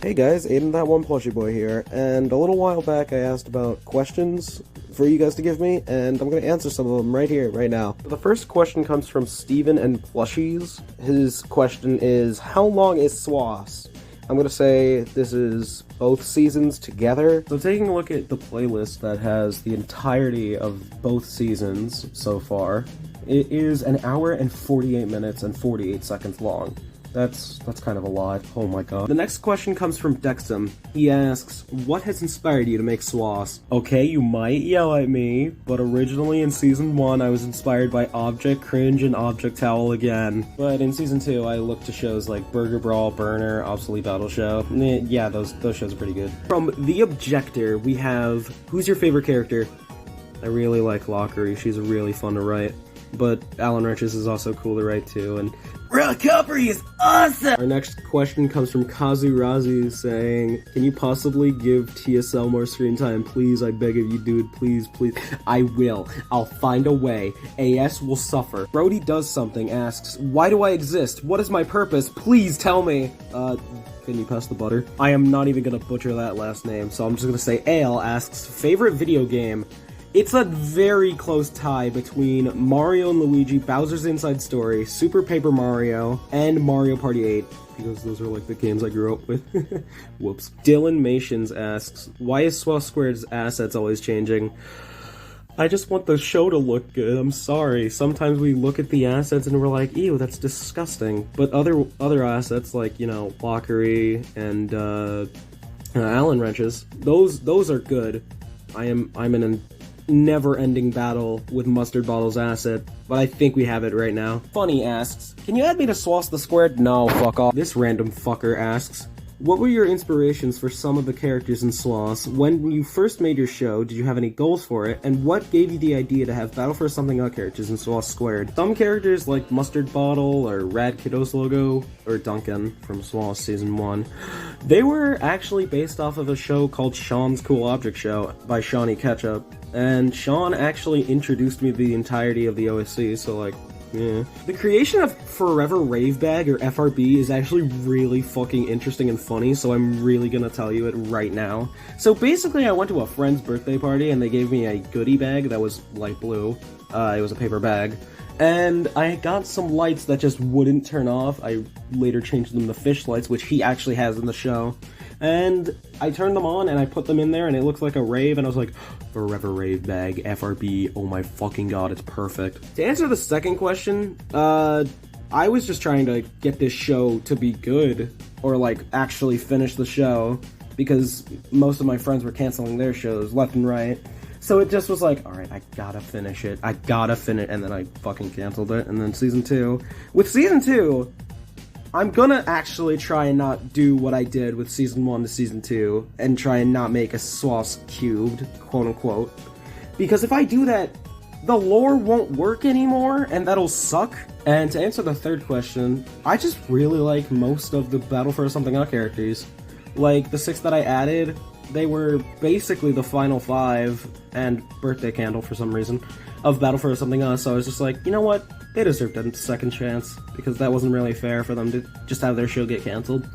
Hey guys, Aiden that one plushie boy here, and a little while back I asked about questions for you guys to give me, and I'm going to answer some of them right here, right now. The first question comes from Steven and Plushies. His question is, how long is SWAS? I'm going to say this is both seasons together. So taking a look at the playlist that has the entirety of both seasons so far, it is an hour and 48 minutes and 48 seconds long. That's kind of a lot. Oh my god. The next question comes from Dexum. He asks, what has inspired you to make SWAS? Okay, you might yell at me, but originally in Season 1 I was inspired by Object Cringe and Object Towel again. But in Season 2 I looked to shows like Burger Brawl, Burner, Obsolete Battle Show. Yeah, those shows are pretty good. From The Objector, we have, who's your favorite character? I really like Lockery, she's really fun to write. But Alan Riches is also cool to write too, and Recovery is awesome! Our next question comes from Kazu Razi saying, can you possibly give TSL more screen time? Please, I beg of you, dude, please, please. I will. I'll find a way. AS will suffer. Brody Does Something asks, why do I exist? What is my purpose? Please tell me. Can you pass the butter? I am not even gonna butcher that last name, so I'm just gonna say Ale asks, favorite video game? It's a very close tie between Mario and Luigi, Bowser's Inside Story, Super Paper Mario, and Mario Party 8, because those are like the games I grew up with. Whoops. Dylan Mations asks, why is SWAS Squared's assets always changing? I just want the show to look good, I'm sorry. Sometimes we look at the assets and we're like, ew, that's disgusting. But other assets like, you know, Lockery and Allen wrenches, those are good. I'm in a never-ending battle with Mustard Bottle's asset, but I think we have it right now. Funny asks, can you add me to SWAS the Squared? No, fuck off. This random fucker asks, what were your inspirations for some of the characters in SWAS? When you first made your show, did you have any goals for it? And what gave you the idea to have Battle for Something Else characters in SWAS Squared? Some characters like Mustard Bottle or Rad Kiddos Logo or Duncan from SWAS Season 1, they were actually based off of a show called Sean's Cool Object Show by Shawnee Ketchup. And Sean actually introduced me to the entirety of the OSC, so like, yeah. The creation of Forever Rave Bag, or FRB, is actually really fucking interesting and funny, so I'm really gonna tell you it right now. So basically I went to a friend's birthday party and they gave me a goodie bag that was light blue. It was a paper bag. And I got some lights that just wouldn't turn off. I later changed them to fish lights, which he actually has in the show. And I turned them on and I put them in there and it looked like a rave and I was like, Forever Rave Bag, FRB, oh my fucking god, it's perfect. To answer the second question, I was just trying to get this show to be good, or like actually finish the show, because most of my friends were canceling their shows left and right. So it just was like, alright, I gotta finish it, and then I fucking canceled it. And then Season 2, with Season 2, I'm gonna actually try and not do what I did with Season 1 to Season 2, and try and not make a SWAS cubed, quote-unquote. Because if I do that, the lore won't work anymore, and that'll suck. And to answer the third question, I just really like most of the Battle for Something Else characters. Like, the 6 that I added, they were basically the final 5, and Birthday Candle for some reason, of Battle for Something Else, so I was just like, you know what? They deserved a second chance, because that wasn't really fair for them to just have their show get cancelled.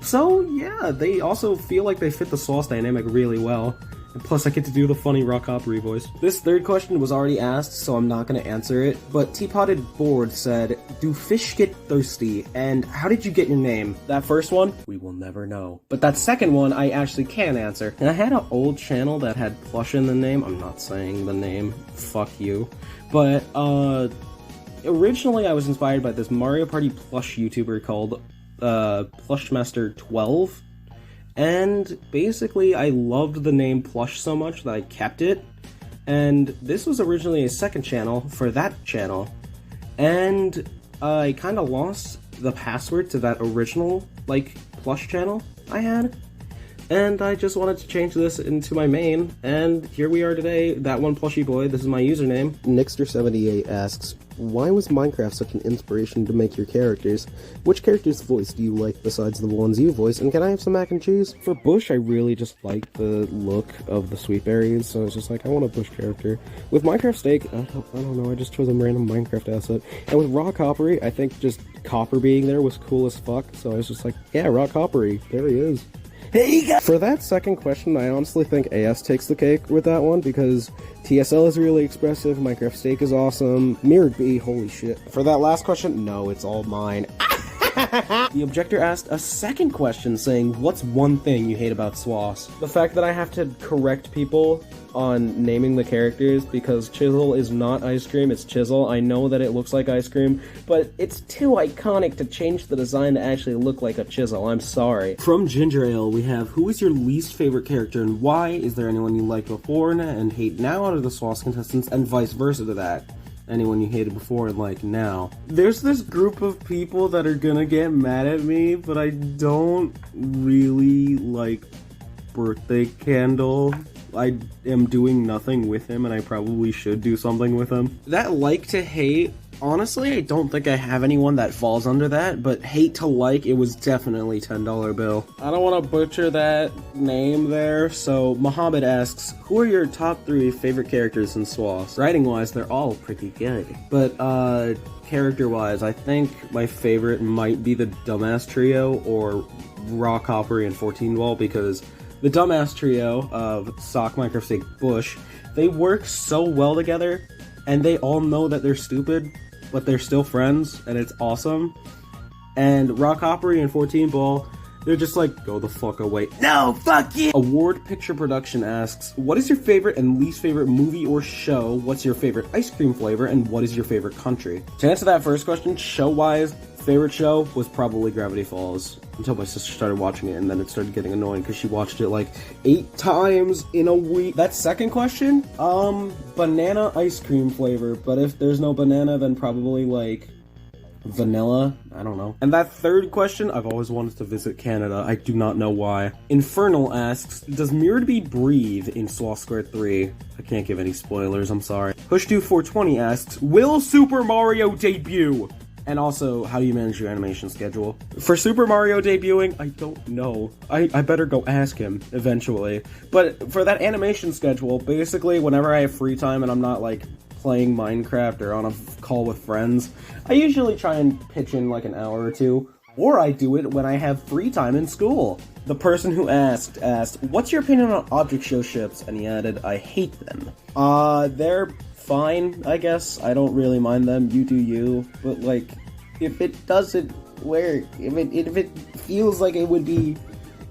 So, yeah, they also feel like they fit the SWAS dynamic really well. And plus, I get to do the funny rock opera voice. This third question was already asked, so I'm not going to answer it, but Teapotted Board said, do fish get thirsty, and how did you get your name? That first one, we will never know. But that second one, I actually can answer. And I had an old channel that had plush in the name. I'm not saying the name, fuck you. But, originally I was inspired by this Mario Party plush YouTuber called, Plushmaster12. And basically, I loved the name Plush so much that I kept it. And this was originally a second channel for that channel. And I kind of lost the password to that original, like, Plush channel I had. And I just wanted to change this into my main, and here we are today, that one plushie boy, this is my username. Nixter78 asks, why was Minecraft such an inspiration to make your characters? Which character's voice do you like besides the ones you voice, and can I have some mac and cheese? For Bush, I really just like the look of the sweet berries, so I was just like, I want a Bush character. With Minecraft Steak, I don't know, I just chose a random Minecraft asset. And with Raw Coppery, I think just Copper being there was cool as fuck, so I was just like, yeah, Raw Coppery, there he is. Hey guys! For that second question, I honestly think AS takes the cake with that one, because TSL is really expressive, Minecraft Steak is awesome, Mirrored B, holy shit. For that last question, no, it's all mine. The objector asked a second question saying, what's one thing you hate about SWOS? The fact that I have to correct people on naming the characters, because Chisel is not ice cream, it's Chisel. I know that it looks like ice cream, but it's too iconic to change the design to actually look like a chisel. I'm sorry. From Ginger Ale, we have, who is your least favorite character and why? Is there anyone you liked before and hate now out of the SWOS contestants, and vice versa to that? Anyone you hated before and like now. There's this group of people that are gonna get mad at me, but I don't really like Birthday Candle. I am doing nothing with him, and I probably should do something with him. That like to hate, honestly, I don't think I have anyone that falls under that, but hate to like, it was definitely $10 bill. I don't want to butcher that name there, so Muhammad asks, who are your top 3 favorite characters in SWOS? Writing-wise, they're all pretty good. But, character-wise, I think my favorite might be the Dumbass Trio, or Rock Hoppery and 14 Wall, because the Dumbass Trio of Sock, Minecraft Steak, Bush, they work so well together, and they all know that they're stupid, but they're still friends, and it's awesome. And Rock Hoppery and 14 Ball, they're just like, go the fuck away. No, fuck you! Award Picture Production asks, what is your favorite and least favorite movie or show? What's your favorite ice cream flavor? And what is your favorite country? To answer that first question, show-wise, favorite show was probably Gravity Falls. Until my sister started watching it, and then it started getting annoying because she watched it like 8 times in a week. That second question, banana ice cream flavor, but if there's no banana, then probably like vanilla, I don't know. And that third question, I've always wanted to visit Canada, I do not know why. Infernal asks, does Mirrored B breathe in SWOS Squared 3? I can't give any spoilers, I'm sorry. Pushdo420 asks, will Super Mario debut? And also, how do you manage your animation schedule? For Super Mario debuting, I don't know. I better go ask him, eventually. But for that animation schedule, basically, whenever I have free time and I'm not, like, playing Minecraft or on a call with friends, I usually try and pitch in, like, an hour or two. Or I do it when I have free time in school. The person who asked, what's your opinion on object show ships? And he added, I hate them. They're fine, I guess. I don't really mind them. You do you. But, like, if it doesn't work, if it feels like it would be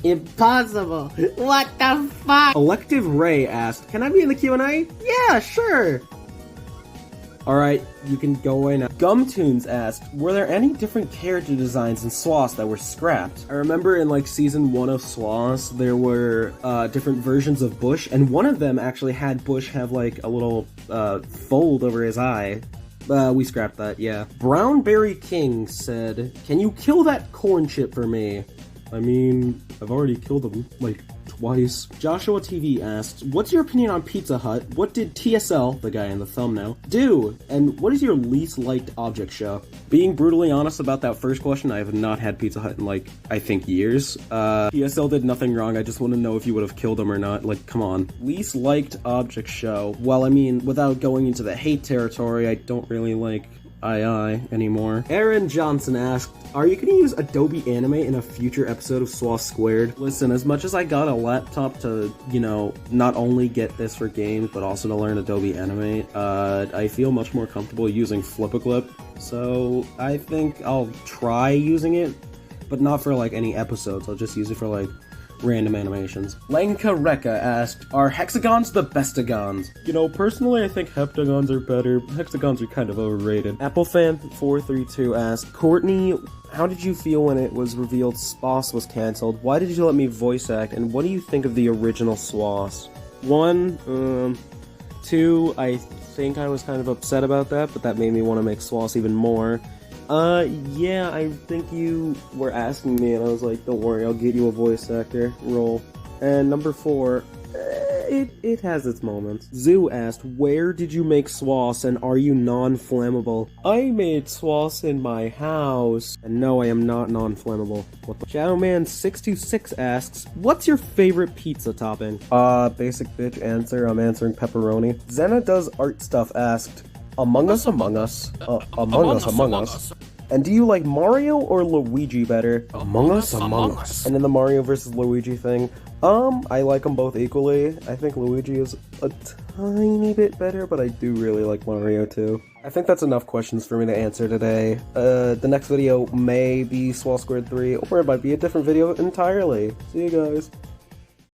impossible, what the fuck? Elective Ray asked, can I be in the QnA? Yeah, sure. Alright, you can go away now. Gumtoons asked, were there any different character designs in SWOS that were scrapped? I remember in like season 1 of SWOS, there were different versions of Bush, and one of them actually had Bush have like a little fold over his eye. We scrapped that, yeah. Brownberry King said, can you kill that corn chip for me? I mean, I've already killed him, like, twice. Joshua TV asked, what's your opinion on Pizza Hut? What did TSL, the guy in the thumbnail, do? And what is your least liked object show? Being brutally honest about that first question, I have not had Pizza Hut in, like, I think years. TSL did nothing wrong, I just want to know if you would have killed him or not, like, come on. Least liked object show. Well, I mean, without going into the hate territory, I don't really like II anymore. Aaron Johnson asked, are you gonna use Adobe Animate in a future episode of SWOS Squared? Listen, as much as I got a laptop to, you know, not only get this for games, but also to learn Adobe Animate, I feel much more comfortable using Flip-A-Clip, so I think I'll try using it, but not for, like, any episodes. I'll just use it for, like, random animations. Lenka Rekka asked, are hexagons the bestagons? You know, personally I think heptagons are better. Hexagons are kind of overrated. Applefan432 asked, Courtney, how did you feel when it was revealed SWOS was cancelled? Why did you let me voice act? And what do you think of the original SWOS? 1, 2, I think I was kind of upset about that, but that made me want to make SWOS even more. Yeah, I think you were asking me, and I was like, don't worry, I'll get you a voice actor role. And number 4, it has its moments. Zoo asked, where did you make SWOS, and are you non-flammable? I made SWOS in my house. And no, I am not non-flammable. What the? Shadowman626 asks, what's your favorite pizza topping? Basic bitch answer, I'm answering pepperoni. Zena Does Art Stuff asked, Among Us, Among Us. Among Us. And do you like Mario or Luigi better? Among Us, Among Us. And in the Mario versus Luigi thing, I like them both equally. I think Luigi is a tiny bit better, but I do really like Mario too. I think that's enough questions for me to answer today. The next video may be Swall Squared 3, or it might be a different video entirely. See you guys.